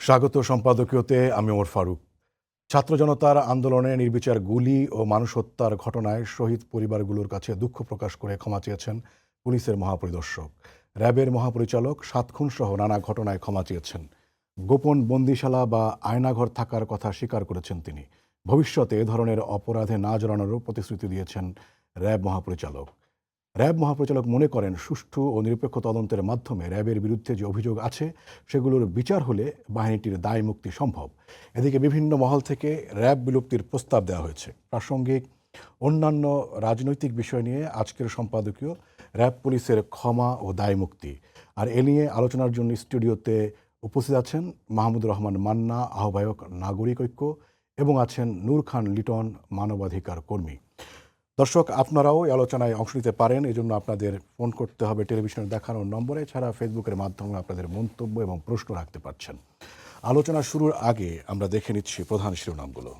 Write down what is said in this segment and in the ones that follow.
স্বাগত সম্পাদকীয়তে আমি ওমর ফারুক। ছাত্র জনতার আন্দোলনে নির্বিচার গুলি ও মানুষ হত্যার ঘটনায় শহীদ পরিবারগুলোর কাছে দুঃখ প্রকাশ করে ক্ষমা চেয়েছেন পুলিশের মহাপরিদর্শক। র্যাবের মহাপরিচালক ৭ খুনসহ নানা ঘটনায় ক্ষমা চেয়েছেন। গোপন বন্দিশালা বা আয়নাঘর থাকার কথা স্বীকার করেছেন তিনি। ভবিষ্যতে এ ধরনের অপরাধে না জড়ানোরও প্রতিশ্রুতি দিয়েছেন র্যাব মহাপরিচালক। র্যাব মহাপরিচালক মনে করেন, সুষ্ঠু ও নিরপেক্ষ তদন্তের মাধ্যমে র্যাবের বিরুদ্ধে যে অভিযোগ আছে সেগুলোর বিচার হলে বাহিনীটির দায় মুক্তি সম্ভব। এদিকে বিভিন্ন মহল থেকে র্যাব বিলুপ্তির প্রস্তাব দেওয়া হয়েছে। প্রাসঙ্গিক অন্যান্য রাজনৈতিক বিষয় নিয়ে আজকের সম্পাদকীয় র্যাব পুলিশের ক্ষমা ও দায় মুক্তি। আর এ নিয়ে আলোচনার জন্য স্টুডিওতে উপস্থিত আছেন মাহমুদুর রহমান মান্না, আহ্বায়ক নাগরিক ঐক্য, এবং আছেন নূর খান লিটন, মানবাধিকার কর্মী। দর্শক, আপনারাও এই আলোচনায় অংশ নিতে পারেন। এই জন্য আপনাদের ফোন করতে হবে টেলিভিশনে দেখানো নম্বরে, ছাড়া ফেসবুকের মাধ্যমে আপনাদের মন্তব্য এবং প্রশ্ন রাখতে পারছেন। আলোচনা শুরুর আগে আমরা দেখে নিচ্ছি প্রধান শিরোনামগুলো।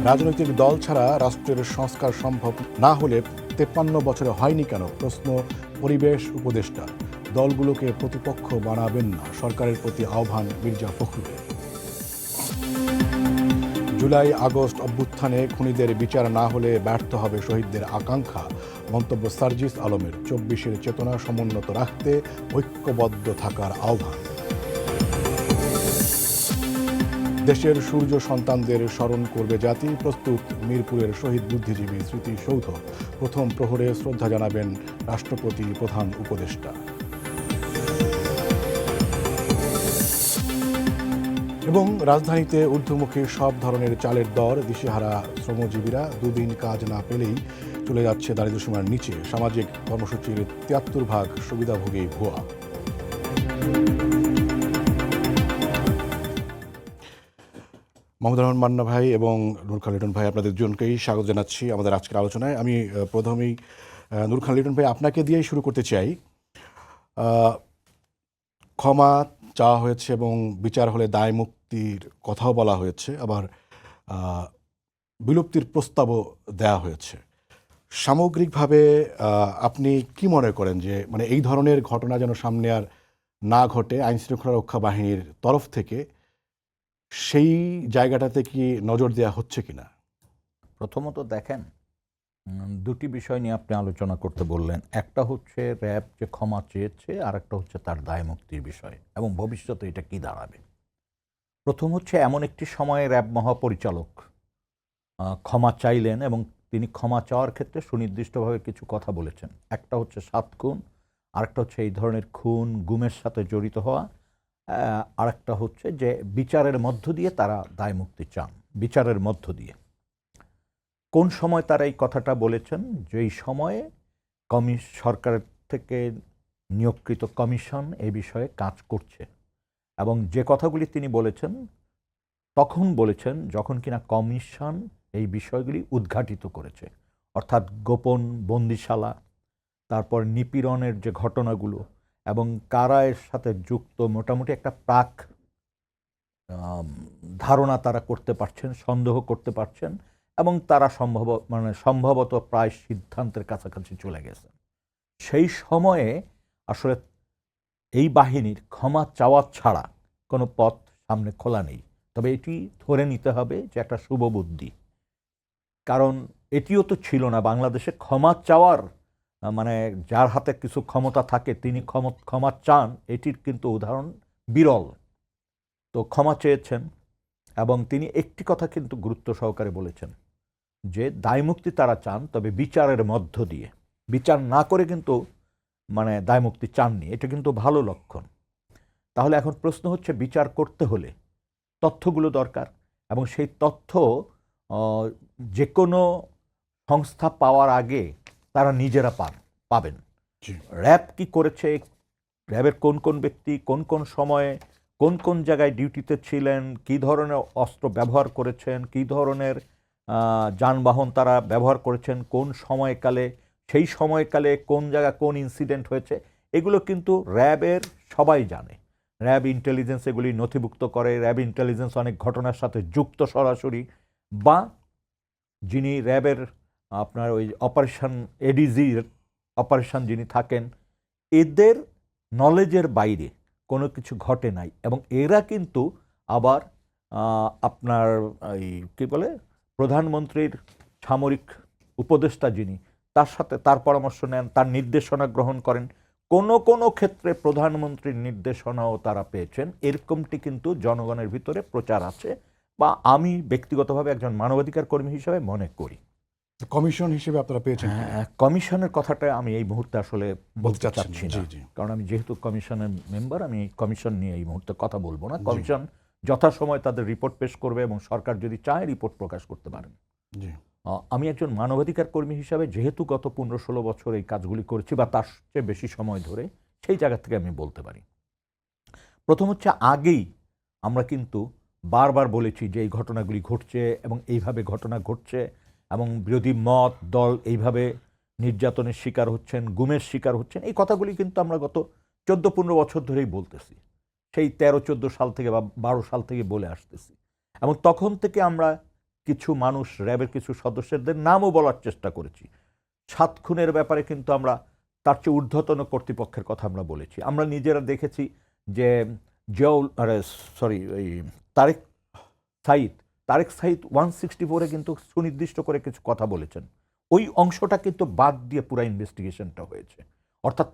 রাজনৈতিক দল ছাড়া রাষ্ট্রের সংস্কার সম্ভব না হলে 53 বছরে হয়নি কেন, প্রশ্ন পরিবেশ উপদেষ্টা। দলগুলোকে প্রতিপক্ষ বানাবেন না, সরকারের প্রতি আহ্বান মির্জা ফখরুলের। জুলাই আগস্ট অভ্যুত্থানে খুনিদের বিচার না হলে ব্যর্থ হবে শহীদদের আকাঙ্ক্ষা, মন্তব্য সার্জিস আলমের। 24-এর চেতনা সমুন্নত রাখতে ঐক্যবদ্ধ থাকার আহ্বান। দেশের সূর্য সন্তানদের স্মরণ করবে জাতি, প্রস্তুত মিরপুরের শহীদ বুদ্ধিজীবী স্মৃতিসৌধ। প্রথম প্রহরে শ্রদ্ধা জানাবেন রাষ্ট্রপতি, প্রধান উপদেষ্টা। এবং রাজধানীতে ঊর্ধ্বমুখী সব ধরনের চালের দর, দিশেহারা শ্রমজীবীরা। দুদিন কাজ না পেলেই চলে যাচ্ছে দারিদ্র্যসীমার নিচে। সামাজিক কর্মসূচির 73% সুবিধাভোগী ভুয়া। মাহমুদুর রহমান মান্না ভাই এবং নূর খান লিটন ভাই, আপনাদের দুজনকেই স্বাগত জানাচ্ছি আমাদের আজকের আলোচনায়। আমি প্রথমেই নূর খান লিটন ভাই, আপনাকে দিয়েই শুরু করতে চাই। ক্ষমা চাওয়া হয়েছে এবং বিচার হলে দায় মুক্তির কথাও বলা হয়েছে, আবার বিলুপ্তির প্রস্তাবও দেওয়া হয়েছে। সামগ্রিকভাবে আপনি কি মনে করেন যে মানে এই ধরনের ঘটনা যেন সামনে আর না ঘটে আইনশৃঙ্খলা রক্ষা বাহিনীর তরফ থেকে, সেই জায়গাটাতে কি নজর দেওয়া হচ্ছে কিনা? প্রথমত দেখেন, দুটি বিষয় নিয়ে আপনি আলোচনা করতে বললেন। একটা হচ্ছে র্যাব যে ক্ষমা চেয়েছে, আর একটা হচ্ছে তার দায় মুক্তির বিষয় এবং ভবিষ্যতে এটা কি দাঁড়াবে। প্রথম হচ্ছে, এমন একটি সময়ে র্যাব মহাপরিচালক ক্ষমা চাইলেন এবং তিনি ক্ষমা চাওয়ার ক্ষেত্রে সুনির্দিষ্টভাবে কিছু কথা বলেছেন। একটা হচ্ছে 7 খুন, আরেকটা হচ্ছে এই ধরনের খুন গুমের সাথে জড়িত হওয়া, আরেকটা হচ্ছে যে বিচারের মধ্য দিয়ে তারা দায় মুক্তি চান, বিচারের মধ্য দিয়ে। কোন সময় তারা এই কথাটা বলেছেন? যেই সময়ে সরকারের থেকে নিয়োগকৃত কমিশন এই বিষয়ে কাজ করছে, এবং যে কথাগুলি তিনি বলেছেন তখন বলেছেন যখন কিনা কমিশন এই বিষয়গুলি উদ্ঘাটিত করেছে, অর্থাৎ গোপন বন্দিশালা, তারপর নিপীড়নের যে ঘটনাগুলো এবং কারা এর সাথে যুক্ত, মোটামুটি একটা প্রাক ধারণা তারা করতে পারছেন, সন্দেহ করতে পারছেন, এবং তারা সম্ভবত প্রায় সিদ্ধান্তের কাছাকাছি চলে গেছেন। সেই সময়ে আসলে এই বাহিনীর ক্ষমা চাওয়া ছাড়া কোনো পথ সামনে খোলা নেই। তবে এটি ধরে নিতে হবে যে একটা শুভ বুদ্ধি, কারণ এটিও তো ছিল না বাংলাদেশে ক্ষমা চাওয়ার, মানে যার হাতে কিছু ক্ষমতা থাকে তিনি ক্ষমা চান, এটির কিন্তু উদাহরণ বিরল। তো ক্ষমা চেয়েছেন এবং তিনি একটি কথা কিন্তু গুরুত্ব সহকারে বলেছেন যে দায়মুক্তি তারা চান, তবে বিচারের মধ্য দিয়ে। বিচার না করে কিন্তু দায়মুক্তি চাননি, এটা কিন্তু ভালো লক্ষণ। তাহলে এখন প্রশ্ন হচ্ছে, বিচার করতে হলে তথ্যগুলো দরকার, এবং সেই তথ্য যে কোনো সংস্থা পাওয়ার আগে তারা নিজেরা পাবেন। র্যাব কি করেছে, র্যাবের কোন কোন ব্যক্তি কোন কোন সময়ে কোন কোন জায়গায় ডিউটিতে ছিলেন, কী ধরনের অস্ত্র ব্যবহার করেছেন, কী ধরনের যানবাহন তারা ব্যবহার করেছেন, কোন সময়কালে, সেই সময়কালে কোন জায়গায় কোন ইনসিডেন্ট হয়েছে, এগুলো কিন্তু র্যাবের সবাই জানে। র্যাব ইন্টেলিজেন্স এগুলি নথিভুক্ত করে। র্যাব ইন্টেলিজেন্স অনেক ঘটনার সাথে যুক্ত সরাসরি, বা যিনি র্যাবের আপনার ওই অপারেশন এডিজির অপারেশন যিনি থাকেন, এদের নলেজের বাইরে কোনো কিছু ঘটে নাই, এবং এরা কিন্তু আবার আপনার এই কী বলে প্রধানমন্ত্রীর সামরিক উপদেষ্টা যিনি, তার সাথে তার পরামর্শ নেন, তার নির্দেশনা গ্রহণ করেন। কোনো কোনো ক্ষেত্রে প্রধানমন্ত্রীর নির্দেশনাও তারা পেয়েছেন, এরকমটি কিন্তু জনগণের ভিতরে প্রচার আছে, বা আমি ব্যক্তিগতভাবে একজন মানবাধিকার কর্মী হিসেবে মনে করি। কমিশন হিসেবে আপনারা পেয়েছেন কিনা? কমিশনের কথাটা আমি এই মুহূর্তে আসলে বলতে চাচ্ছি না, জি, জি। কারণ আমি যেহেতু কমিশনের মেম্বার, আমি কমিশন নিয়ে এই মুহূর্তে কথা বলবো না। কমিশন যথাসময় তাদের রিপোর্ট পেশ করবে, এবং সরকার যদি চায় রিপোর্ট প্রকাশ করতে পারেন। জি। আমি একজন মানবাধিকার কর্মী হিসাবে যেহেতু গত 15-16 বছর এই কাজগুলি করেছি, বা তার চেয়ে বেশি সময় ধরে, সেই জায়গা থেকে আমি বলতে পারি। প্রথম হচ্ছে, আগেই আমরা কিন্তু বারবার বলেছি যে এই ঘটনাগুলি ঘটছে, এবং এইভাবে ঘটনা ঘটছে, এবং বিরোধী মত দল এইভাবে নির্যাতনের শিকার হচ্ছেন, গুমের শিকার হচ্ছেন। এই কথাগুলি কিন্তু আমরা গত 14-15 বছর ধরেই বলতেছি, সেই 13-14 সাল থেকে বা 12 সাল থেকে বলে আসতেছি। এবং তখন থেকে আমরা কিছু মানুষ, র্যাবের কিছু সদস্যদের নামও বলার চেষ্টা করেছি। 7 খুনের ব্যাপারে কিন্তু আমরা তার চেয়ে ঊর্ধ্বতন কর্তৃপক্ষের কথা আমরা বলেছি। আমরা নিজেরা দেখেছি যে তারেক সাঈদ 164-এ কিন্তু সুনির্দিষ্ট করে কিছু কথা বলেছেন। ওই অংশটা কিন্তু বাদ দিয়ে পুরো ইনভেস্টিগেশনটা হয়েছে। অর্থাৎ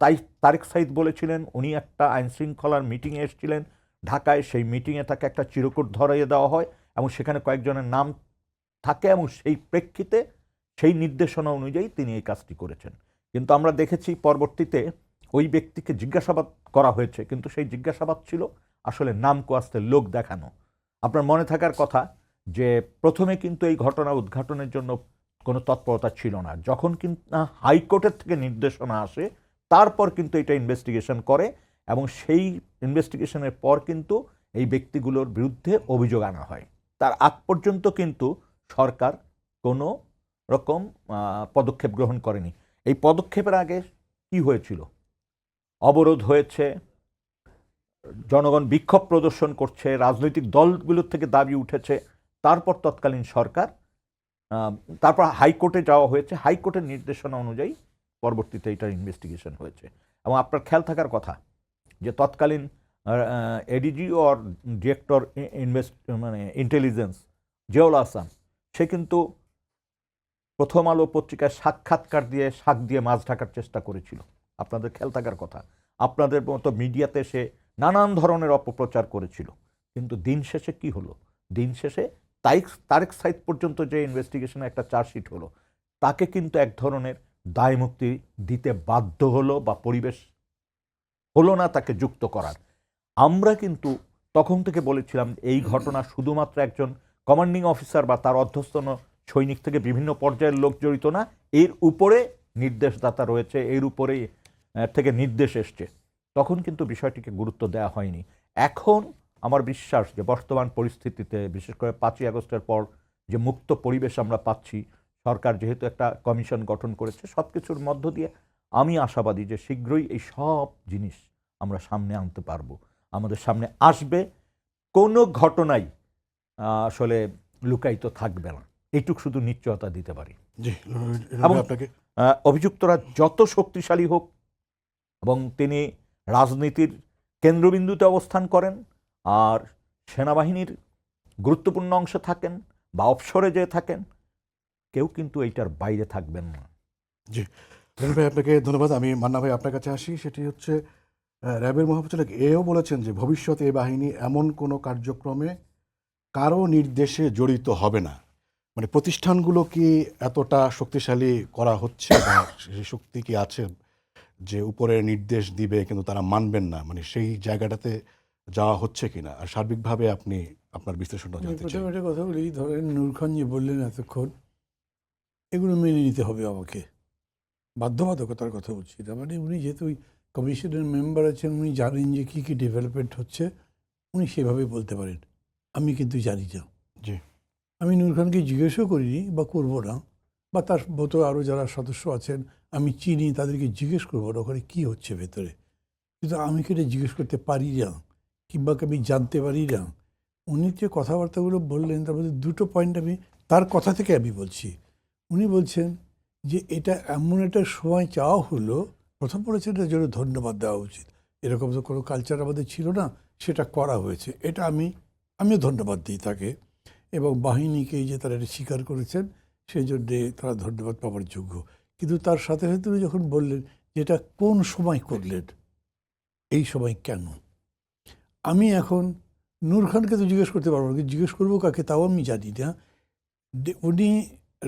তারেক সাঈদ বলেছিলেন উনি একটা আইন শৃঙ্খলার মিটিংয়ে এসেছিলেন ঢাকায়, সেই মিটিংয়ে তাকে একটা চিরকুট ধরাইয়ে দেওয়া হয়, এবং সেখানে কয়েকজনের নাম থাকে, এবং সেই প্রেক্ষিতে সেই নির্দেশনা অনুযায়ী তিনি এই কাজটি করেছেন। কিন্তু আমরা দেখেছি পরবর্তীতে ওই ব্যক্তিকে জিজ্ঞাসাবাদ করা হয়েছে, কিন্তু সেই জিজ্ঞাসাবাদ ছিল আসলে নাম কোয়াস্তে লোক দেখানো। আপনার মনে থাকার কথা যে প্রথমে কিন্তু এই ঘটনা উদ্ঘাটনের জন্য কোনো তৎপরতা ছিল না। যখন কিন্তু হাইকোর্টের থেকে নির্দেশনা আসে, তারপর কিন্তু এটা ইনভেস্টিগেশন করে, এবং সেই ইনভেস্টিগেশনের পর কিন্তু এই ব্যক্তিগুলোর বিরুদ্ধে অভিযোগ আনা হয়। তার আগ পর্যন্ত কিন্তু সরকার কোনো রকম পদক্ষেপ গ্রহণ করেনি। এই পদক্ষেপের আগে কি হয়েছিল? অবরোধ হয়েছে, জনগণ বিক্ষোভ প্রদর্শন করছে, রাজনৈতিক দলগুলোর থেকে দাবি উঠেছে, তারপর তৎকালীন সরকার, তারপর হাইকোর্টে যাওয়া হয়েছে, হাইকোর্টের নির্দেশনা অনুযায়ী পরবর্তীতে এটার ইনভেস্টিগেশন হয়েছে। এবং আপনার খেয়াল থাকার কথা যে তৎকালীন এডিজি ওর ডিরেক্টর ইন্টেলিজেন্স জিয়াউল আহসান, সে কিন্তু প্রথম আলো পত্রিকায় সাক্ষাৎকার দিয়ে শাক দিয়ে মাছ ঢাকার চেষ্টা করেছিল। আপনাদের খেয়াল থাকার কথা, আপনাদের মতো মিডিয়াতে সে নানান ধরনের অপপ্রচার করেছিল। কিন্তু দিন শেষে কি হলো? দিন শেষে তারেক সাঈদ পর্যন্ত যে ইনভেস্টিগেশনে একটা চার্জশিট হলো, তাকে কিন্তু এক ধরনের দায় মুক্তি দিতে বাধ্য হলো, বা পরিবেশ হলো না তাকে যুক্ত করার। আমরা কিন্তু তখন থেকে বলেছিলাম এই ঘটনা শুধুমাত্র একজন কমান্ডিং অফিসার বা তার অধ্যস্তন সৈনিক থেকে বিভিন্ন পর্যায়ের লোক জড়িত না, এর উপরে নির্দেশদাতা রয়েছে, এর উপরেই থেকে নির্দেশ এসছে। তখন কিন্তু বিষয়টিকে গুরুত্ব দেওয়া হয়নি। এখন আমার বিশ্বাস যে বর্তমান পরিস্থিতিতে, বিশেষ করে 5ই আগস্টের পর যে মুক্ত পরিবেশ আমরা পাচ্ছি, সরকার যেহেতু একটা কমিশন গঠন করেছে, সব কিছুর মধ্য দিয়ে আমি আশাবাদী যে শীঘ্রই এই সব জিনিস আমরা সামনে আনতে পারবো, আমাদের সামনে আসবে। কোনো ঘটনাই আসলে লুকায়িত থাকবে না, এইটুক শুধু নিশ্চয়তা দিতে পারি। জি, এবং আপনাকে অভিযুক্তরা যত শক্তিশালী হোক, এবং তিনি রাজনীতির কেন্দ্রবিন্দুতে অবস্থান করেন, আর সেনাবাহিনীর গুরুত্বপূর্ণ অংশে থাকেন, বা অবসরে যেয়ে থাকেন, কেউ কিন্তু এইটার বাইরে থাকবেন না। জি, রনিল ভাই আপনাকে ধন্যবাদ। আমি মান্না ভাই আপনার কাছে আসি। সেটি হচ্ছে র্যাবের মহাপরিচালক এও বলেছেন যে ভবিষ্যতে এই বাহিনী এমন কোনো কার্যক্রমে কারো নির্দেশে জড়িত হবে না। মানে প্রতিষ্ঠানগুলো কি এতটা শক্তিশালী করা হচ্ছে, বা সেই শক্তি কি আছে যে উপরে নির্দেশ দিবে কিন্তু তারা মানবেন না, মানে সেই জায়গাটাতে যাওয়া হচ্ছে কিনা? আর সার্বিকভাবে আপনি আপনার বিশ্লেষণটা জানতে চাই। প্রথমে একটা কথা বলি, ধরেন নূর খান যে বললেন এতক্ষণ, এগুলো মেনে নিতে হবে আমাকে, বাধ্যবাধকতার কথা বলছি। তার মানে উনি যেহেতু ওই কমিশনের মেম্বার আছেন, উনি জানেন যে কী কী ডেভেলপমেন্ট হচ্ছে, উনি সেভাবে বলতে পারেন। আমি কিন্তু জানি না। জি, আমি নূর খানকে জিজ্ঞেসও করিনি বা করবো না, বা তার মতো আরও যারা সদস্য আছেন আমি চিনি, তাদেরকে জিজ্ঞেস করবো না ওখানে কী হচ্ছে ভেতরে। কিন্তু আমি কি এটা জিজ্ঞেস করতে পারি না, কিংবা আমি জানতে পারি না। উনি যে কথাবার্তাগুলো বললেন, তার মধ্যে দুটো পয়েন্ট আমি তার কথা থেকে আমি বলছি। উনি বলছেন যে এটা এমন একটা সময় চাওয়া হলো, প্রথম বলেছেন এটার জন্য ধন্যবাদ দেওয়া উচিত, এরকম তো কোনো কালচার আমাদের ছিল না, সেটা করা হয়েছে। এটা আমিও ধন্যবাদ দিই তাকে এবং বাহিনীকে যে তারা এটা স্বীকার করেছেন সেই জন্যে তারা ধন্যবাদ পাওয়ার যোগ্য। কিন্তু তার সাথে সাথে উনি যখন বললেন যে এটা কোন সময় করলেন, এই সময় কেন, আমি এখন নূর খানকে তো জিজ্ঞেস করতে পারবো না, কিন্তু জিজ্ঞেস করবো কাকে তাও আমি জানি না। উনি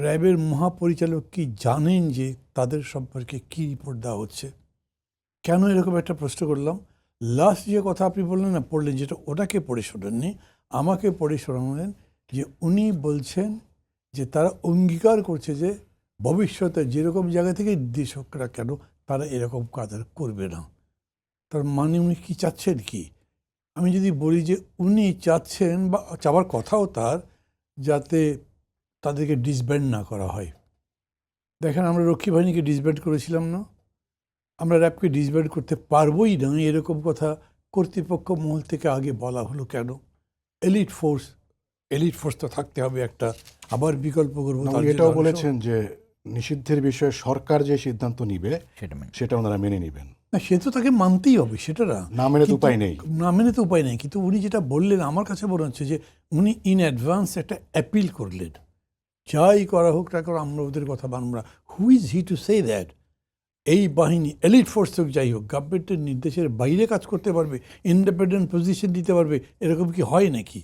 র্যাবের মহাপরিচালক কি জানেন যে তাদের সম্পর্কে কি রিপোর্ট দেওয়া হচ্ছে? কেন এরকম একটা প্রশ্ন করলাম? লাস্ট যে কথা আপনি বললেন না, পড়লেন, যেটা ওটাকে পড়ে শোনেননি, আমাকে পড়ে শোনালেন যে উনি বলছেন যে তারা অঙ্গীকার করছে যে ভবিষ্যতে যেরকম জায়গা থেকে নির্দেশকরা কেন তারা এরকম কাজ আর করবে না। তার মানে উনি কি চাচ্ছেন কি? আমি যদি বলি যে উনি চাচ্ছেন বা চাওয়ার কথাও তার, যাতে তাদেরকে ডিসব্যান্ড না করা হয়। দেখেন, আমরা রক্ষী বাহিনীকে ডিসব্যান্ড করেছিলাম না, আমরা র্যাবকে ডিসব্যান্ড করতে পারবোই না, এরকম কথা কর্তৃপক্ষ মহল থেকে আগে বলা হলো কেন? এলিট ফোর্স তো থাকতে হবে একটা, আবার বিকল্প করবো। না, উনি এটাও বলেছেন যে নিষিদ্ধের বিষয়ে সরকার যে সিদ্ধান্ত নিবে সেটা ওনারা মেনে নেবেন। না, সে তো তাকে মানতেই হবে, সেটা না মেনে তো উপায় নেই। না মেনে তো উপায় নেই, কিন্তু উনি যেটা বললেন আমার কাছে মনে হচ্ছে যে উনি ইন অ্যাডভান্স একটা অ্যাপিল করলেন, যাই করা হোক না করো আমরা ওদের কথা মানব না। Who is he to say that? এই বাহিনী এলিট ফোর্স হোক যাই হোক, গভর্নমেন্টের নির্দেশের বাইরে কাজ করতে পারবে, ইন্ডিপেন্ডেন্ট পজিশন দিতে পারবে, এরকম কি হয় নাকি?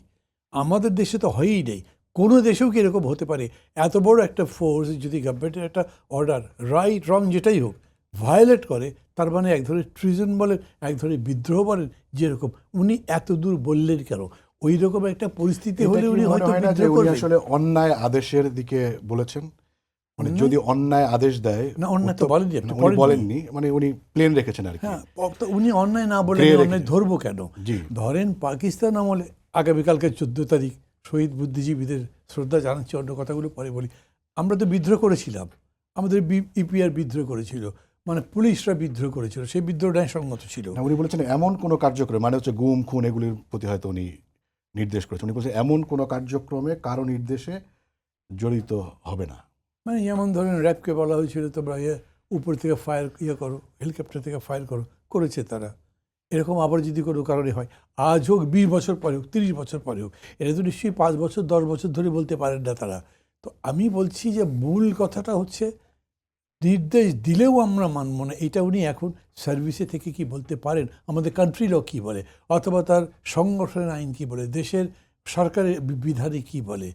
আমাদের দেশে তো হয়ই নেই। কোনো দেশেও কি এরকম হতে পারে? এত বড় একটা ফোর্স যদি গভর্নমেন্টের একটা অর্ডার, রাইট রং যেটাই হোক, ভায়োলেট করে, তার মানে এক ধরনের ট্রিজন বলেন, এক ধরনের বিদ্রোহ বলেন, যেরকম উনি এত দূর বললেন কেন? ওই রকম একটা পরিস্থিতি হলে উনি হয়তো বিদ্রোহ করবেন। আসলে অন্যায় আদেশের দিকে বলেছেন, মানে যদি অন্যায় আদেশ দেয় না, অন্যায় তো বলেননি, আপনি উনি বলেননি, মানে উনি প্লেন রেখেছেন আর কি। হ্যাঁ, তো উনি অন্যায় না বলে অন্যায় ধরবো কেন? জি, ধরেন পাকিস্তান আমলে আগামীকালকে 14 তারিখ শহীদ বুদ্ধিজীবীদের শ্রদ্ধা জানাচ্ছি, অন্য কথাগুলো পরে বলি, আমরা তো বিদ্রোহ করেছিলাম, আমাদের ইপিআর বিদ্রোহ করেছিল, মানে পুলিশরা বিদ্রোহ করেছিল, সেই বিদ্রোহ ন্যায়সঙ্গত ছিল। উনি বলেছেন এমন কোনো কার্যক্রম, মানে হচ্ছে গুম খুন এগুলির প্রতি হয়তো উনি নির্দেশ করেছেন। উনি বলছেন এমন কোনো কার্যক্রমে কারো নির্দেশে জড়িত হবে না। মানে যেমন ধরেন র্যাবকে বলা হয়েছিল তোমরা উপর থেকে ফায়ার করো, হেলিকপ্টার থেকে ফায়ার করো, করেছে তারা। এরকম আবার যদি কোনো কারণে হয়, আজ হোক 20 বছর পরে হোক 30 বছর পরে হোক, এটা তো নিশ্চয়ই 5 বছর 10 বছর ধরে বলতে পারেন না তারা। তো আমি বলছি যে মূল কথাটা হচ্ছে নির্দেশ দিলেও আমরা মানব না, এটা উনি এখন সার্ভিসে থেকে কি বলতে পারেন? আমাদের কান্ট্রি ল কী বলে, অথবা তার সংগঠনের আইন কী বলে, দেশের সরকারের বিধানে কী বলে,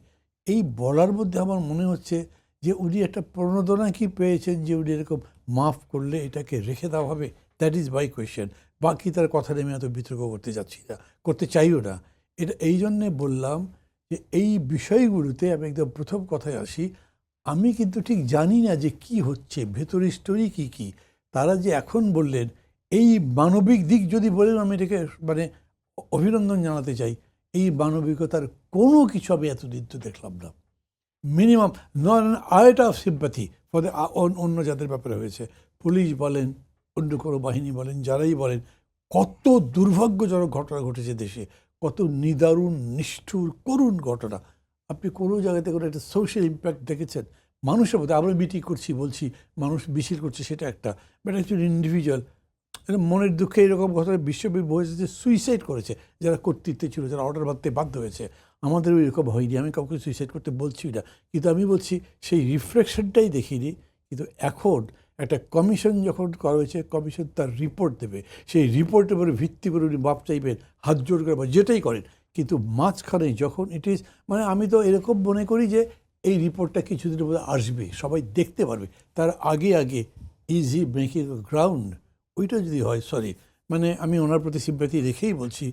এই বলার মধ্যে আমার মনে হচ্ছে যে উনি একটা প্রণোদনা কি পেয়েছেন যে উনি এরকম মাফ করলে এটাকে রেখে দেওয়া হবে। That is my question. বাকি তার কথা নিয়ে আমি এত বিতর্ক করতে যাচ্ছি না, করতে চাইও না। এটা এই জন্যে বললাম যে এই বিষয়গুলোতে আমি একদম প্রথম কথায় আসি, আমি কিন্তু ঠিক জানি না যে কি হচ্ছে, ভেতরের স্টোরি কী কী। তারা যে এখন বললেন, এই মানবিক দিক যদি বলেন, আমি এটাকে মানে অভিনন্দন জানাতে চাই। এই মানবিকতার কোনো কিছু আমি এতদিন তো দেখলাম না। মিনিমাম নট অ্যান আইটা অফ সিম্প্যাথি ফর দ্য অন্য যাদের ব্যাপারে হয়েছে, পুলিশ বলেন, অন্য কোনো বাহিনী বলেন, যারাই বলেন, কত দুর্ভাগ্যজনক ঘটনা ঘটেছে দেশে, কত নিদারুণ নিষ্ঠুর করুণ ঘটনা। আপনি কোনো জায়গাতে কোনো একটা সোশ্যাল ইম্প্যাক্ট দেখেছেন মানুষের মধ্যে? আমরা মিটিং করছি, বলছি মানুষ মিছিল করছে, সেটা একটা, বাট একজন ইন্ডিভিজুয়াল মনের দুঃখে এরকম ঘটনা বিশ্বব্যাপী হয়েছে, সুইসাইড করেছে যারা কর্তৃত্বে ছিল, যারা অর্ডার মানতে বাধ্য হয়েছে। আমাদের এরকম হয়নি, আমি কাউকে সুইসাইড করতে বলছি না, কিন্তু আমি বলছি সেই রিফ্লেকশনটাই দেখিনি। কিন্তু এখন একটা কমিশন যখন করা হয়েছে, কমিশন তার রিপোর্ট দেবে, সেই রিপোর্টের উপরে ভিত্তি করে উনি মাপ চাইবেন, হাত জোর করে বা যেটাই করেন। কিন্তু মাঝখানে যখন ইট ইজ, মানে আমি তো এরকম মনে করি যে এই রিপোর্টটা কিছুদিনের মধ্যে আসবে, সবাই দেখতে পারবে, তার আগে আগে ইজ হি মেকিং গ্রাউন্ড, ওইটা যদি হয়, সরি, মানে আমি ওনার প্রতি সিম্প্যাথি রেখেই বলছি,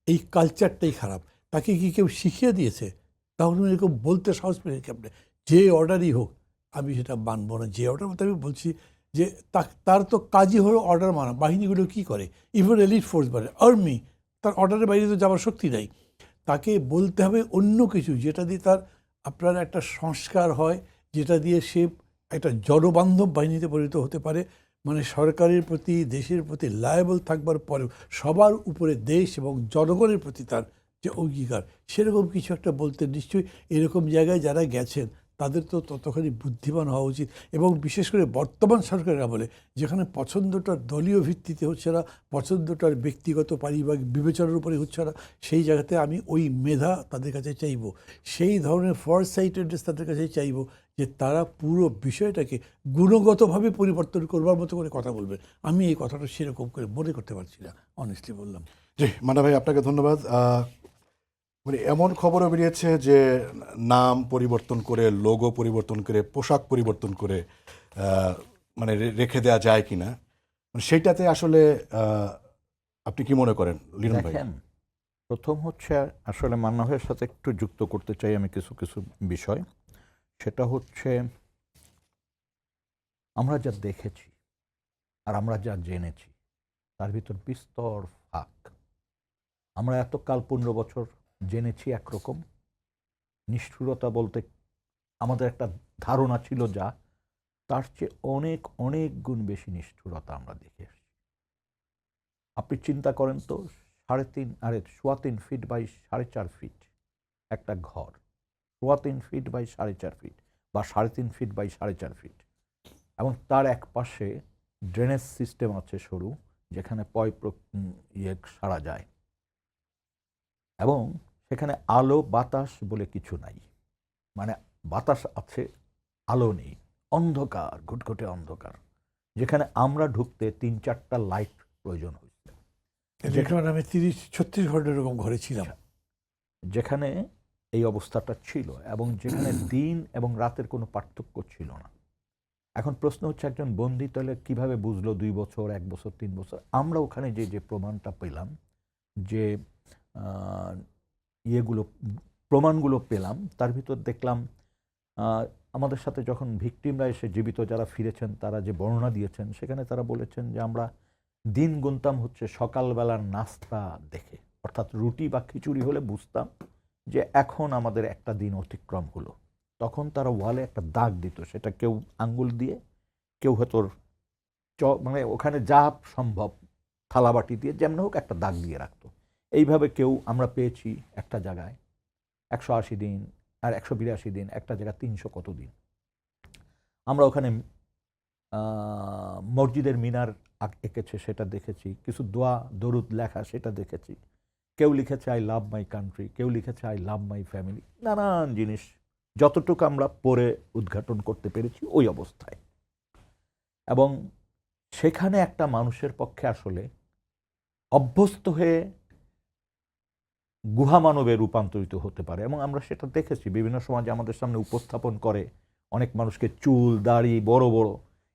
এই কালচারটাই খারাপ। তাকে কি কেউ শিখিয়ে দিয়েছে? তাহলে এরকম বলতে সাহস পেয়ে কেমনে? যে অর্ডারই হোক আমি সেটা মানবো না। যে অর্ডার মতো আমি বলছি যে তার তো কাজই হলো অর্ডার মানা। বাহিনীগুলো কী করে, ইভেন এলিট ফোর্স বলে আর্মি, তার অর্ডারের বাইরে তো যাওয়ার শক্তি নাই। তাকে বলতে হবে অন্য কিছু, যেটা দিয়ে তার আপনার একটা সংস্কার হয়, যেটা দিয়ে সে একটা জনবান্ধব বাহিনীতে পরিণত হতে পারে, মানে সরকারের প্রতি, দেশের প্রতি লায়াবল থাকবার পরেও সবার উপরে দেশ এবং জনগণের প্রতি তার যে অঙ্গীকার, সেরকম কিছু একটা বলতে। নিশ্চয়ই এরকম জায়গায় যারা গেছেন তাদের তো ততখানি বুদ্ধিমান হওয়া উচিত। এবং বিশেষ করে বর্তমান সরকারের আমলে যেখানে পছন্দটা দলীয় ভিত্তিতে হচ্ছে না, পছন্দটার ব্যক্তিগত পারিবারিক বিবেচনার উপরে হচ্ছে না, সেই জায়গাতে আমি ওই মেধা তাদের কাছে চাইব, সেই ধরনের ফরসাইটেডনেস তাদের কাছে চাইব যে তারা পুরো বিষয়টাকে গুণগতভাবে পরিবর্তন করবার মতো করে কথা বলবে। আমি এই কথাটা সেরকম করে মনে করতে পারছি না, অনেস্টলি বললাম। জি মান্না ভাই, আপনাকে ধন্যবাদ। মানে এমন খবরও বেরিয়েছে যে নাম পরিবর্তন করে, লোগো পরিবর্তন করে, পোশাক পরিবর্তন করে মানে রেখে দেওয়া যায় কিনা, মানে সেইটাতে আসলে আপনি কি মনে করেন লিটন ভাই? দেখেন, প্রথম হচ্ছে আসলে মান্না ভাইয়ের সাথে একটু যুক্ত করতে চাই আমি কিছু কিছু বিষয়। সেটা হচ্ছে আমরা যা দেখেছি আর আমরা যা জেনেছি তার ভিতর বিস্তর ফাঁক। আমরা এতকাল 15 বছর জেনেছি একরকম নিষ্ঠুরতা বলতে, আমাদের একটা ধারণা ছিল যা, তার চেয়ে অনেক অনেক গুণ বেশি নিষ্ঠুরতা আমরা দেখে এসেছি। আপনি চিন্তা করেন তো, 3.5 ফিট বাই 4.5 ফিট একটা ঘর, 3.5 ফিট বাই 4.5 ফিট বা 3.5 ফিট বাই 4.5 ফিট, এবং তার এক পাশে ড্রেনেজ সিস্টেম আছে সরু, যেখানে সারা যায়, এবং সেখানে আলো বাতাস বলে কিছু নাই। মানে বাতাস আছে, আলো নেই, অন্ধকার, ঘুটঘুটে অন্ধকার, যেখানে আমরা ঢুকতে 3-4টা লাইট প্রয়োজন হয়েছে। যেখানে আমি 30-36 ঘন্টা এরকম ঘরে ছিলাম, যেখানে এই অবস্থাটা ছিল এবং যেখানে দিন এবং রাতের কোনো পার্থক্য ছিল না। এখন প্রশ্ন হচ্ছে, একজন বন্দী তাহলে কীভাবে বুঝলো 2 বছর, 1 বছর, 3 বছর? আমরা ওখানে যে যে প্রমাণটা পেলাম, যে প্রমাণগুলো পেলাম, তার ভিতর দেখলাম আমাদের সাথে যখন ভিকটিমরা এসে, জীবিত যারা ফিরেছেন তারা যে বর্ণনা দিয়েছেন, সেখানে তারা বলেছেন যে আমরা দিন গুনতাম হচ্ছে সকালবেলার নাস্তা দেখে, অর্থাৎ রুটি বা খিচুড়ি হলে বুঝতাম যে এখন আমাদের একটা দিন অতিক্রম হলো। তখন তারা ওয়ালে একটা দাগ দিত, সেটা কেউ আঙ্গুল দিয়ে, কেউ হয়তো মানে ওখানে যা সম্ভব থালাবাটি দিয়ে যেমন হোক একটা দাগ দিয়ে রাখতো। এইভাবে কেউ আমরা পেয়েছি একটা জায়গায় 180 দিন আর 182 দিন, একটা জায়গায় 300 কত দিন। আমরা ওখানে মসজিদের মিনার এঁকেছে সেটা দেখেছি, কিছু দোয়া দরুদ লেখা সেটা দেখেছি, কেউ লিখেছে আই লাভ মাই কান্ট্রি, কেউ লিখেছে আই লাভ মাই ফ্যামিলি, নানান জিনিস যতটুকু আমরা পড়ে উদ্ঘাটন করতে পেরেছি ওই অবস্থায়। এবং সেখানে একটা মানুষের পক্ষে আসলে অভ্যস্ত হয়ে গুহা মানবে রূপান্তরিত হতে পারে, এবং আমরা সেটা দেখেছি বিভিন্ন সমাজে আমাদের সামনে উপস্থাপন করে অনেক মানুষকে, চুল দাড়ি বড় বড়,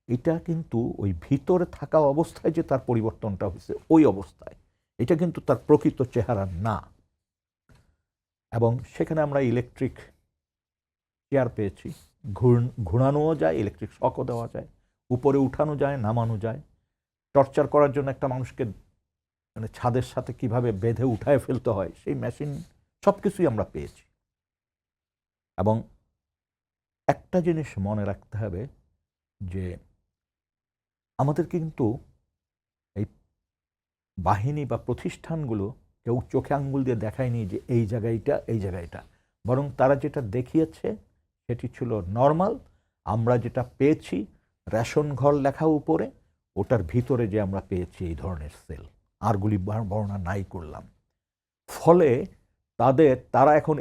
এটা কিন্তু ওই ভিতরে থাকা অবস্থায় যে তার পরিবর্তনটা হয়েছে ওই অবস্থায়, এটা কিন্তু তার প্রকৃত চেহারা না। এবং সেখানে আমরা ইলেকট্রিক চেয়ার পেয়েছি, ঘোরানোও যায়, ইলেকট্রিক শকও দেওয়া যায়, উপরে উঠানো যায়, নামানো যায়, টর্চার করার জন্য একটা মানুষকে মানে ছাদের সাথে কিভাবে বেঁধে উঠায় ফেলতে হয় সেই মেশিন, সব কিছুই আমরা পেয়েছি। এবং একটা জিনিস মনে রাখতে হবে যে আমাদের কিন্তু এই বাহিনী বা প্রতিষ্ঠানগুলো কেউ চোখে আঙ্গুল দিয়ে দেখায়নি যে এই জায়গাটা এই জায়গাটা, বরং তারা যেটা দেখিয়েছে সেটি ছিল নর্মাল। আমরা যেটা পেয়েছি রেশন ঘর লেখা উপরে, ওটার ভিতরে যে আমরা পেয়েছি এই ধরনের সেল, আরগুলি বর্ণনা নাই করলাম। ফলে তারা এখন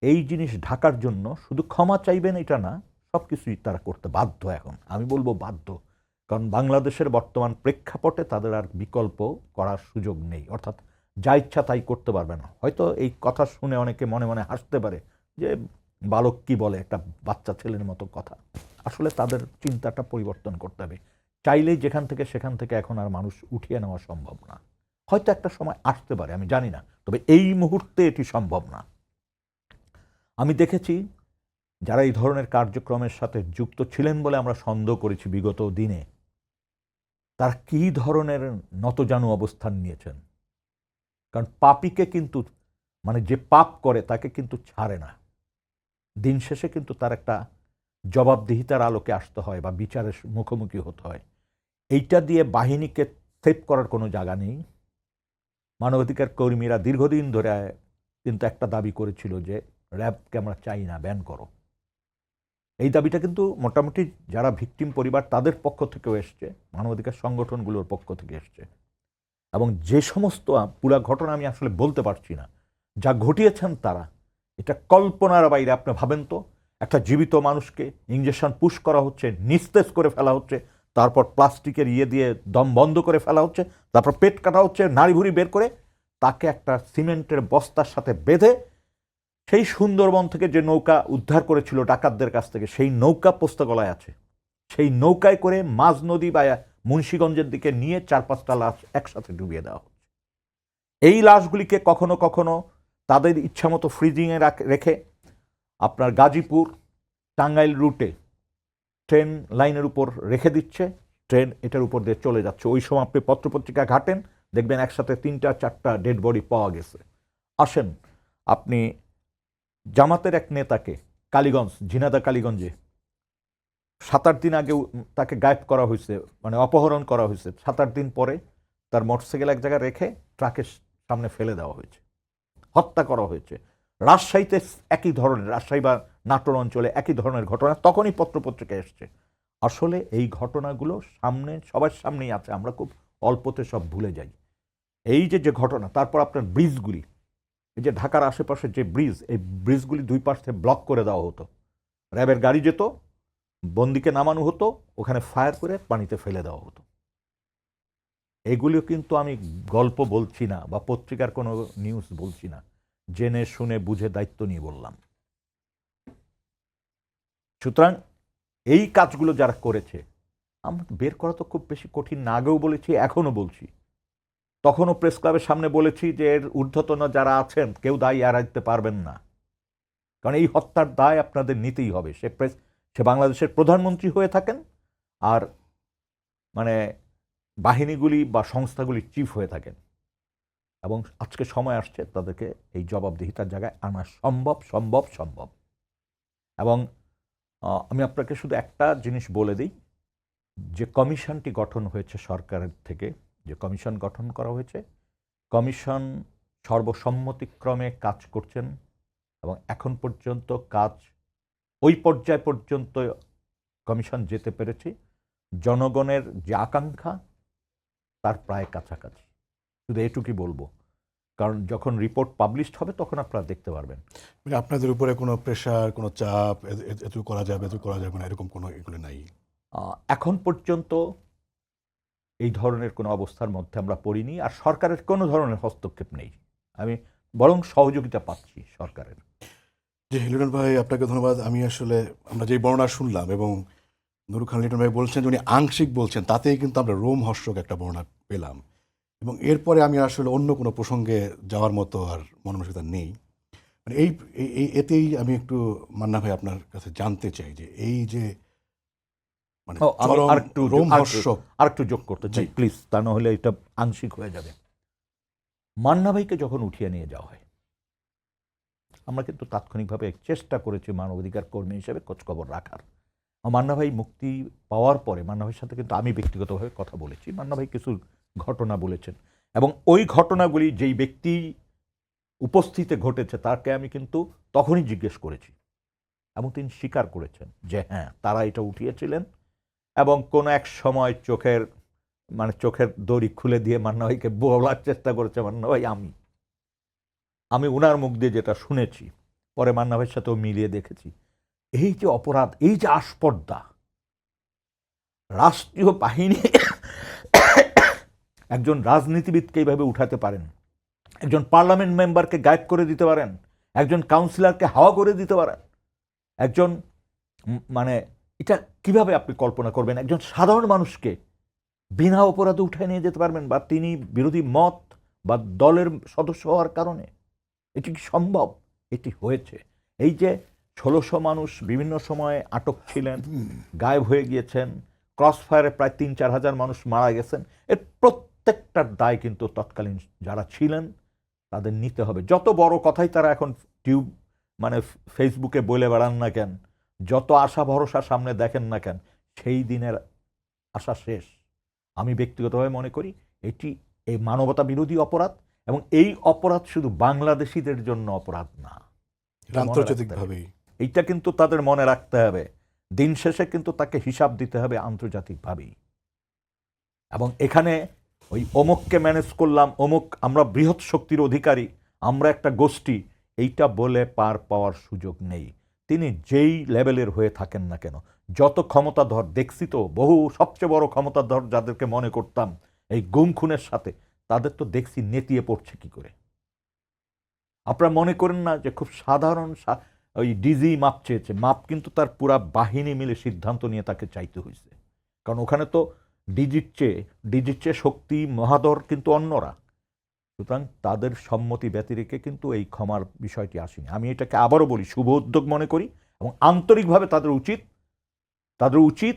এই জিনিস ঢাকার জন্য শুধু ক্ষমা চাইবেন এটা না, সব কিছুই তারা করতে বাধ্য। এখন আমি বলবো বাধ্য, কারণ বাংলাদেশের বর্তমান প্রেক্ষাপটে তাদের আর বিকল্প করার সুযোগ নেই, অর্থাৎ যা ইচ্ছা তাই করতে পারবে না। হয়তো এই কথা শুনে অনেকে মনে মনে হাসতে পারে যে বালক কি বলে, একটা বাচ্চা ছেলের মতো কথা। আসলে তাদের চিন্তাটা পরিবর্তন করতে হবে। চাইলেই যেখান থেকে সেখান থেকে এখন আর মানুষ উঠিয়ে নেওয়া সম্ভব না। হয়তো একটা সময় আসতে পারে, আমি জানি না, তবে এই মুহূর্তে এটি সম্ভব না। আমি দেখেছি যারা এই ধরনের কার্যক্রমের সাথে যুক্ত ছিলেন বলে আমরা সন্দেহ করেছি বিগত দিনে, তারা কী ধরনের নতজানু অবস্থান নিয়েছেন। কারণ পাপীকে কিন্তু, মানে যে পাপ করে তাকে কিন্তু ছাড়ে না, দিন শেষে কিন্তু তার একটা জবাবদিহিতার আলোকে আসতে হয় বা বিচারের মুখোমুখি হতে হয়। এইটা দিয়ে বাহিনীকে সেভ করার কোনো জায়গা নেই। মানবাধিকার কর্মীরা দীর্ঘদিন ধরে কিন্তু একটা দাবি করেছিল যে র্যাবকে আমরা চাই না, ব্যান করো। এই দাবিটা কিন্তু মোটামুটি যারা ভিকটিম পরিবার তাদের পক্ষ থেকেও এসছে, মানবাধিকার সংগঠনগুলোর পক্ষ থেকে এসছে। এবং যে সমস্ত পুরা ঘটনা আমি আসলে বলতে পারছি না, যা ঘটিয়েছেন তারা, এটা কল্পনার বাইরে। আপনি ভাবেন তো, একটা জীবিত মানুষকে ইঞ্জেকশন পুশ করা হচ্ছে, নিস্তেজ করে ফেলা হচ্ছে, তারপর প্লাস্টিকের দিয়ে দম বন্ধ করে ফেলা হচ্ছে, তারপর পেট কাটা হচ্ছে, নাড়ি ভুড়ি বের করে তাকে একটা সিমেন্টের বস্তার সাথে বেঁধে সেই সুন্দরবন থেকে যে নৌকা উদ্ধার করেছিল ডাকাতদের কাছ থেকে, সেই নৌকা পোস্তগলায় আছে। সেই নৌকায় করে মাঝ নদী বা মুন্সিগঞ্জের দিকে নিয়ে 4-5টা লাশ একসাথে ডুবিয়ে দেওয়া হচ্ছে। এই লাশগুলিকে কখনো কখনো তাদের ইচ্ছামতো ফ্রিজিংয়ে রেখে আপনার গাজীপুর টাঙ্গাইল রুটে ট্রেন লাইনের উপর রেখে দিচ্ছে, ট্রেন এটার উপর দিয়ে চলে যাচ্ছে। ওই সময় আপনি পত্রপত্রিকা ঘাটেন, দেখবেন একসাথে 3-4টা ডেড বডি পাওয়া গেছে। আসেন, আপনি জামাতের এক নেতাকে কালীগঞ্জ, ঝিনাইদহ কালীগঞ্জে 7-8 দিন আগে তাকে গায়েব করা হয়েছে, মানে অপহরণ করা হয়েছে। 7-8 দিন পরে তার মোটরসাইকেল এক জায়গায় রেখে ট্রাকের সামনে ফেলে দেওয়া হয়েছে, হত্যা করা হয়েছে। রাজশাহীতে একই ধরনের, রাজশাহী বা নাটোর অঞ্চলে একই ধরনের ঘটনা, তখনই পত্রপত্রিকায় এসছে। আসলে এই ঘটনাগুলো সামনে, সবার সামনেই আছে, আমরা খুব অল্পতে সব ভুলে যাই। এই যে ঘটনা, তারপর আপনার ব্রিজগুলি, এই যে ঢাকার আশেপাশে যে ব্রিজ, এই ব্রিজগুলি 2 পাশে ব্লক করে দেওয়া হতো, র্যাবের গাড়ি যেত, বন্দিকে নামানো হতো, ওখানে ফায়ার করে পানিতে ফেলে দেওয়া হতো। এগুলিও কিন্তু আমি গল্প বলছি না বা পত্রিকার কোনো নিউজ বলছি না, জেনে শুনে বুঝে দায়িত্ব নিয়ে বললাম। সুতরাং এই কাজগুলো যারা করেছে, আমরা বের করা তো খুব বেশি কঠিন না, আগেও বলেছি, এখনো বলছি। তখনও প্রেস ক্লাবের সামনে বলেছি যে এর ঊর্ধ্বতন যারা আছেন কেউ দায় এড়াইতে পারবেন না, কারণ এই হত্যার দায় আপনাদের নিতেই হবে। সে বাংলাদেশের প্রধানমন্ত্রী হয়ে থাকেন, আর মানে বাহিনীগুলি বা সংস্থাগুলি চিফ হয়ে থাকেন, এবং আজকে সময় আসছে তাদেরকে এই জবাবদিহিতার জায়গায় আনা সম্ভব সম্ভব সম্ভব। এবং আমি আপনাকে শুধু একটা জিনিস বলে দিই, যে কমিশনটি গঠন হয়েছে সরকারের থেকে, যে কমিশন গঠন করা হয়েছে, কমিশন সর্বসম্মতিক্রমে কাজ করছেন এবং এখন পর্যন্ত কাজ ওই পর্যায় পর্যন্ত কমিশন যেতে পেরেছে জনগণের যে আকাঙ্ক্ষা তার প্রায় কাছাকাছি। শুধু এটুকুই বলবো, কারণ যখন রিপোর্ট পাবলিশড হবে তখন আপনারা দেখতে পারবেন। মানে আপনাদের উপরে কোনো প্রেশার, কোনো চাপ, এত করা যাবে, এত করা যাবে না, এরকম কোনো এগুলো নাই? এখন পর্যন্ত এই ধরনের কোনো অবস্থার মধ্যে আমরা পড়িনি, আর সরকারের কোনো ধরনের হস্তক্ষেপ নেই। আমি বরং সহযোগিতা পাচ্ছি সরকারের। জি, লিটন ভাই, আপনাকে ধন্যবাদ। আমি আসলে আমরা যে বর্ণনা শুনলাম এবং নুরুল খান লিটন ভাই বলছেন যে উনি আংশিক বলছেন, তাতেই কিন্তু আমরা রোমহর্ষক একটা বর্ণনা পেলাম। এবং এরপরে আমি আসলে অন্য কোনো প্রসঙ্গে যাওয়ার মতো আর মনমানসিকতা নেই। মানে এতেই আমি একটু মান্না ভাই আপনার কাছে জানতে চাই যে এই যে মানে চরম রোমহর্ষক, আরেকটু যোগ করতে চাই প্লিজ, তা না হলে এটা আংশিক হয়ে যাবে। মান্না ভাইকে যখন উঠিয়ে নিয়ে যাওয়া হয়, আমরা কিন্তু তাৎক্ষণিকভাবে চেষ্টা করেছি মানবাধিকার কর্মী হিসেবে খোঁজখবর রাখার। মান্না ভাই মুক্তি পাওয়ার পরে মান্না ভাইয়ের সাথে কিন্তু আমি ব্যক্তিগতভাবে কথা বলেছি। মান্না ভাই কিছু ঘটনা বলেছেন, এবং ওই ঘটনাগুলি যেই ব্যক্তি উপস্থিতে ঘটেছে তাকে আমি কিন্তু তখনই জিজ্ঞেস করেছি, এবং তিনি স্বীকার করেছেন যে হ্যাঁ, তারা এটা উঠিয়েছিলেন, এবং কোনো এক সময় চোখের দড়ি খুলে দিয়ে মান্না ভাইকে বলার চেষ্টা করেছে, মান্না ভাই আমি উনার মুখ দিয়ে যেটা শুনেছি, পরে মান্না ভাইয়ের সাথেও মিলিয়ে দেখেছি, এই যে অপরাধ, এই যে আস্পর্ধা, রাষ্ট্রীয় বাহিনী একজন রাজনীতিবিদকে এইভাবে উঠাতে পারেন, একজন পার্লামেন্ট মেম্বারকে গায়েব করে দিতে পারেন, একজন কাউন্সিলরকে হাওয়া করে দিতে পারেন, একজন এটা কিভাবে আপনি কল্পনা করবেন? একজন সাধারণ মানুষকে বিনা অপরাধে উঠায় নিয়ে যেতে পারবেন, বা তিনি বিরোধী মত বা দলের সদস্য হওয়ার কারণে? এটি কি সম্ভব? এটি হয়েছে। এই যে 1600 মানুষ বিভিন্ন সময়ে আটক ছিলেন, গায়েব হয়ে গিয়েছেন, ক্রসফায়ারে প্রায় 3-4 হাজার মানুষ মারা গেছেন, এর প্রত্যেকটার দায় কিন্তু তৎকালীন যারা ছিলেন তাদের নিতে হবে। যত বড় কথাই তারা এখন ফেসবুকে বলে বেড়ান না কেন, যত আশা ভরসা সামনে দেখেন না কেন, সেই দিনের আশা শেষ। আমি ব্যক্তিগতভাবে মনে করি এটি এই মানবতা বিরোধী অপরাধ, এবং এই অপরাধ শুধু বাংলাদেশিদের জন্য অপরাধ না, আন্তর্জাতিকভাবেই এইটা কিন্তু তাদের মনে রাখতে হবে। দিন শেষে কিন্তু তাকে হিসাব দিতে হবে আন্তর্জাতিকভাবেই। এবং এখানে ওই অমুককে ম্যানেজ করলাম, অমুক আমরা বৃহৎ শক্তির অধিকারী, আমরা একটা গোষ্ঠী, এইটা বলে পার পাওয়ার সুযোগ নেই। তিনি যেই লেভেলের হয়ে থাকেন না কেন, যত ক্ষমতাধর দেখছি তো, বহু সবচেয়ে বড় ক্ষমতাধর যাদেরকে মনে করতাম এই গুম খুনের সাথে, তাদের তো দেখছি নেতিয়ে পড়ছে কি করে। আপনারা মনে করেন না যে খুব সাধারণ ওই ডিজি মাপ চেয়েছে, মাপ কিন্তু তার পুরা বাহিনী মিলে সিদ্ধান্ত নিয়ে তাকে চাইতে হয়েছে। কারণ ওখানে তো ডিজির চেয়ে শক্তি মহাদর কিন্তু অন্যরা, সুতরাং তাদের সম্মতি ব্যতিরেকে কিন্তু এই ক্ষমার বিষয়টি আসেনি। আমি এটাকে আবারও বলি শুভ উদ্যোগ মনে করি, এবং আন্তরিকভাবে তাদের উচিত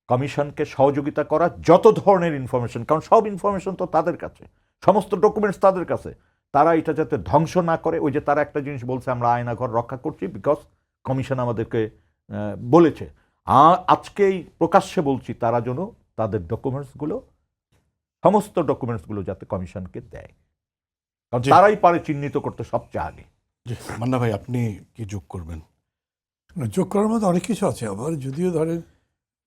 কমিশনকে সহযোগিতা করা, যত ধরনের ইনফরমেশন, কারণ সব ইনফরমেশন তো তাদের কাছে, সমস্ত ডকুমেন্টস তাদের কাছে, তারা এটা যাতে ধ্বংস না করে। ওই যে তারা একটা জিনিস বলছে, আমরা আয়নাঘর রক্ষা করছি বিকজ কমিশন আমাদেরকে বলেছে। আজকেই প্রকাশ্যে বলছি, তারা যেন তাদের ডকুমেন্টসগুলো, সমস্ত ডকুমেন্টসগুলো যাতে কমিশনকে দেয়, কারণ তারাই পারে চিহ্নিত করতে সবচেয়ে আগে। মান্না ভাই, আপনি কি যোগ করবেন? যোগ করার মতো অনেক কিছু আছে আবার, যদিও ধরেন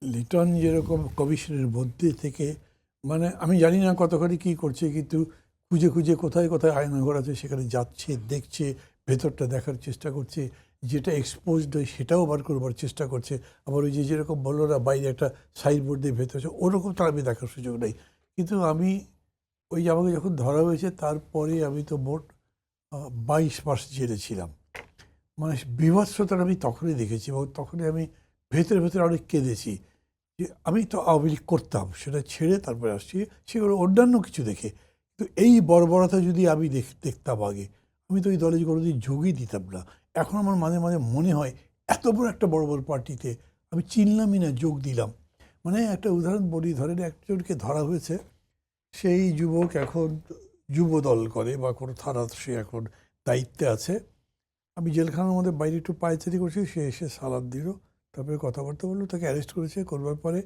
লিটন যেরকম কমিশনের মধ্যে থেকে, মানে আমি জানি না কতখানি কী করছে, কিন্তু খুঁজে খুঁজে কোথায় কোথায় আয়নাঘর আছে সেখানে যাচ্ছে, দেখছে, ভেতরটা দেখার চেষ্টা করছে, যেটা এক্সপোজড হয় সেটাও বার করবার চেষ্টা করছে। আবার ওই যে যেরকম বললো না বাইরে একটা সাইনবোর্ড দিয়ে ভেতরে, ওরকম তার আমি দেখার সুযোগ নেই। কিন্তু আমি ওই যে আমাকে যখন ধরা হয়েছে তারপরে আমি তো মোট 22 মাস জেলে ছিলাম। মানে বিভৎসতাটা আমি তখনই দেখেছি, এবং তখনই আমি ভেতরে ভেতরে অনেক কেঁদেছি যে আমি তো আওয়ামী লীগ করতাম, সেটা ছেড়ে তারপরে আসছি সেগুলো অন্যান্য কিছু দেখে। তো এই বর্বরতা যদি আমি দেখতাম আগে, আমি তো এই দলে কোনোদিন যোগই দিতাম না। এখন আমার মাঝে মাঝে মনে হয় এত বড় একটা বড় বড় পার্টিতে আমি চিনলামই না, যোগ দিলাম। মানে একটা উদাহরণ বলি, ধরেন একজনকে ধরা হয়েছে, সেই যুবক এখন যুব দল করে বা কোনো থানা, সে এখন দায়িত্বে আছে। আমি জেলখানার মধ্যে বাইরে একটু পায়চারি করছি, সে এসে সালাদ দিল, তারপরে কথাবার্তা বললো, তাকে অ্যারেস্ট করেছে। করবার পরে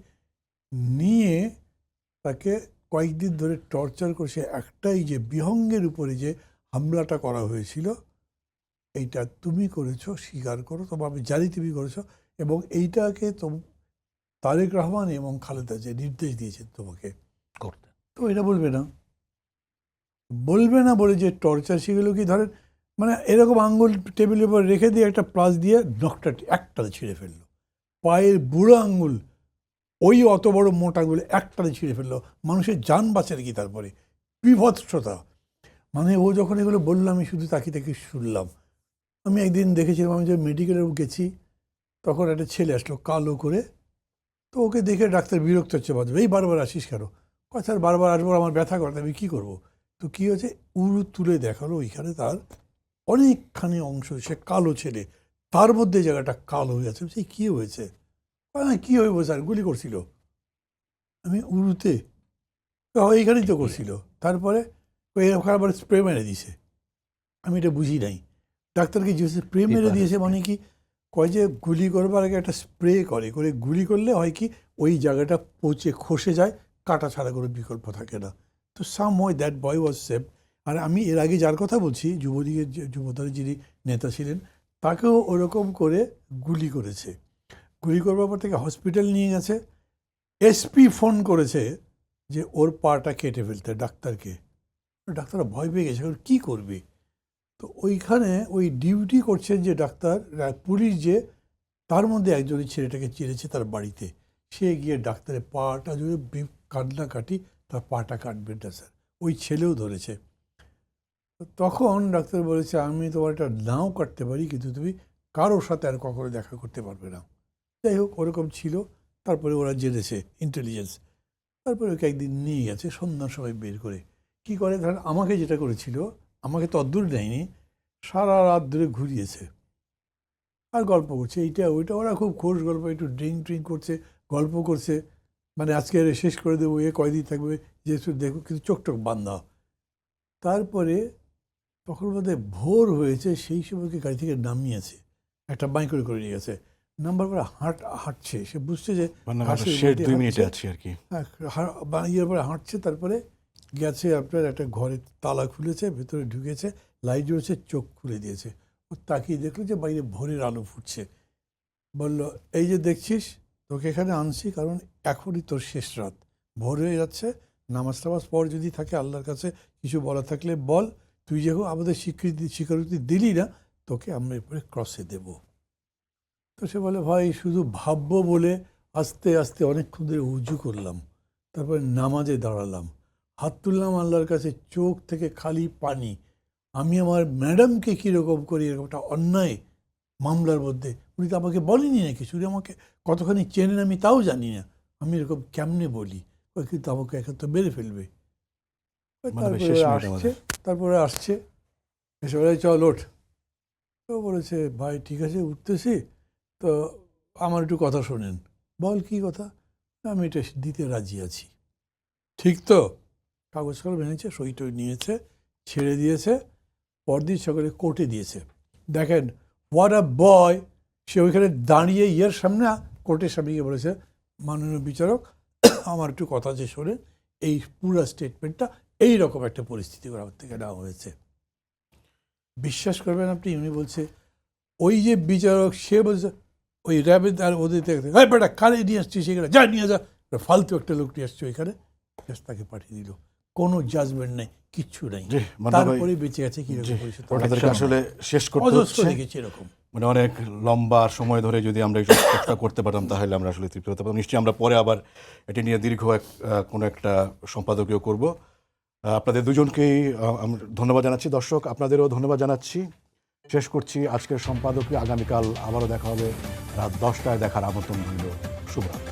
নিয়ে তাকে কয়েকদিন ধরে টর্চার করেছে। একটাই যে বিহঙ্গের উপরে যে হামলাটা করা হয়েছিল, এইটা তুমি করেছো, স্বীকার করো, তবে আমি জানি তুমি করেছো, এবং এইটাকে তারেক রহমান এবং খালেদা যে নির্দেশ দিয়েছেন তোমাকে করতে, তো এটা বলবে না বলে যে টর্চার, সেগুলো কি ধরেন মানে এরকম আঙ্গুল টেবিলের উপর রেখে দিয়ে একটা প্লাস দিয়ে নখটা একটাতে ছিঁড়ে ফেললো, পায়ের বুড়ো আঙ্গুল ওই অত বড় মোটা আঙ্গুল একটাতে ছিঁড়ে ফেললো। মানুষের জান বাঁচে নাকি? তারপরে বিভৎসতা। মানে ও যখন এগুলো বললো আমি শুধু তাকিয়ে তাকিয়ে শুনলাম। আমি একদিন দেখেছিলাম, আমি যে মেডিকেলে গেছি, তখন একটা ছেলে আসলো কালো করে, তো ওকে দেখে ডাক্তার বিরক্ত হচ্ছে, বাঁচবে এই বারবার আসিস কেন? কথা বারবার আসবো, আমার ব্যথা করতে, আমি কী করবো? তো কী হয়েছে, উরু তুলে দেখালো, ওইখানে তার অনেকখানি অংশ, সে কালো ছেলে, তার মধ্যে জায়গাটা কালো হয়ে আছে। সেই কী হয়েছে? কী হইব স্যার, গুলি করছিল। আমি উরুতে, এইখানেই তো করছিল। তারপরে ওখানে আবার স্প্রে মেরে দিয়েছে। আমি এটা বুঝি নাই। ডাক্তারকে যে স্প্রে মেরে দিয়েছে মানে কি, কয় যে গুলি করবার আগে একটা স্প্রে করে গুলি করলে হয় কি, ওই জায়গাটা পচে খসে যায়, কাটা ছাড়া কোনো বিকল্প থাকে না। তো some way that boy was save. আর আমি এর আগে যার কথা বলছি, যুবলীগের যুবদলের যিনি নেতা ছিলেন, তাকেও ওরকম করে গুলি করেছে। গুলি করবার পর থেকে হসপিটাল নিয়ে গেছে। এসপি ফোন করেছে যে ওর পাটা কেটে ফেলতে ডাক্তারকে। ডাক্তাররা ভয় পেয়ে গেছে, ওর কী করবে? তো ওইখানে ওই ডিউটি করছেন যে ডাক্তার, পুলিশ যে, তার মধ্যে একজনের ছেলেটাকে চিনেছে তার বাড়িতে, সে গিয়ে ডাক্তারের পাটা জুড়ে কান্নাকাটি, তার পাটা কাটবেন না স্যার, ওই ছেলেও ধরেছে। তখন ডাক্তার বলেছে আমি তোমার এটা নাও কাটতে পারি, কিন্তু তুমি কারোর সাথে আর কখনো দেখা করতে পারবে না। যাই হোক, ওরকম ছিল। তারপরে ওরা জেনেছে ইন্টেলিজেন্স, তারপরে ওকে একদিন নিয়ে গেছে সন্ধ্যার সময় বের করে। কি করে, ধরেন আমাকে যেটা করেছিল, আমাকে তো অদ্দূর নেয়নি, সারা রাত ধরে ঘুরিয়েছে আর গল্প করছে, এইটা ওইটা। ওরা খুব খোশ গল্প, একটু ড্রিঙ্ক করছে, গল্প করছে, মানে আজকে শেষ করে দেবো, এ কয়দিন থাকবে, যে দেখো, কিন্তু চোখ টোক বান্ধা। তারপরে তখন বোধহয় ভোর হয়েছে, সেই সময়কে গাড়ি থেকে নামিয়েছে, একটা বাইক করে নিয়ে গেছে, নাম্বার পরে হাঁটছে, সে বুঝছে যে ইয়ের পরে হাঁটছে। তারপরে গেছে আপনার একটা ঘরে, তালা খুলেছে, ভেতরে ঢুকেছে, লাইট জ্বলছে, চোখ খুলে দিয়েছে। ও তাকিয়ে দেখলো যে বাইরে ভোরের আলো ফুটছে। বলল, এই যে দেখছিস, তোকে এখানে আনছি কারণ এখনই তোর শেষ রাত, ভোর হয়ে যাচ্ছে, নামাজ টামাজ পর যদি থাকে আল্লাহর কাছে কিছু বলা থাকলে বল, তুই যখন আমাদের স্বীকারোক্তি দিলি না, তোকে আমরা এরপরে ক্রসে দেব। তো সে বলে, ভাই শুধু ভাববো বলে আস্তে আস্তে অনেকক্ষণ ধরে উজু করলাম, তারপরে নামাজে দাঁড়ালাম, হাত তুললাম আল্লাহর কাছে, চোখ থেকে খালি পানি। আমি আমার ম্যাডামকে কীরকম করি এরকম একটা অন্যায় মামলার মধ্যে, উনি তো আমাকে বলেনি না কিছু, উনি আমাকে কতখানি চেনেন আমি তাও জানি না, আমি এরকম কেমনে বলি, ওই কিন্তু আমাকে এখন তো মেরে ফেলবে। মানে শেষ মিনিটে তারপরে আসছে, এসে বলে, চল ওঠ। তো বলেছে, ভাই ঠিক আছে উঠতেছি, তো আমার একটু কথা শোনেন। বল, কি কথা? আমি এটা দিতে রাজি আছি। ঠিক তো? কাগজ কলম এনেছে, সই টই নিয়েছে, ছেড়ে দিয়েছে, পরদিন সকালে কোর্টে দিয়েছে। দেখেন, হোয়াট আ বয়, সে ওইখানে দাঁড়িয়ে ইয়ের সামনে, কোর্টের সামনে গিয়ে বলেছে, মাননীয় বিচারক আমার একটু কথা যে শোনেন, এই পুরো স্টেটমেন্টটা এইরকম একটা পরিস্থিতি আমার থেকে নেওয়া হয়েছে। বিশ্বাস করবেন আপনি, উনি বলছে, ওই যে বিচারক সে বলছে, ওই র্যাবের আর ওদের হ্যাঁ বেটা কারে নিয়ে আসছি সেখানে, যা নিয়ে যা, ফালতু একটা লোক নিয়ে আসছে ওইখানে, তাকে পাঠিয়ে দিল, কোনো জাজমেন্ট নেই, কিচ্ছু নাই। তারপরে বেঁচে আছে কিরকম পরিস্থিতি, ওটাদেরকে আসলে শেষ করতে অজস্র হচ্ছে। দেখেছি এরকম। মানে অনেক লম্বা সময় ধরে যদি আমরা একটু চেষ্টা করতে পারতাম তাহলে আমরা আসলে তৃপ্ত হতে পারতাম। নিশ্চয়ই আমরা পরে আবার এটি নিয়ে দীর্ঘ কোনো একটা সম্পাদকীয় করব। আপনাদের দুজনকেই আমরা ধন্যবাদ জানাচ্ছি। দর্শক, আপনাদেরও ধন্যবাদ জানাচ্ছি। শেষ করছি আজকের সম্পাদকীয়। আগামীকাল আবারও দেখা হবে রাত 10টায়, দেখার আমন্ত্রণ রইল। শুভরাত্রি।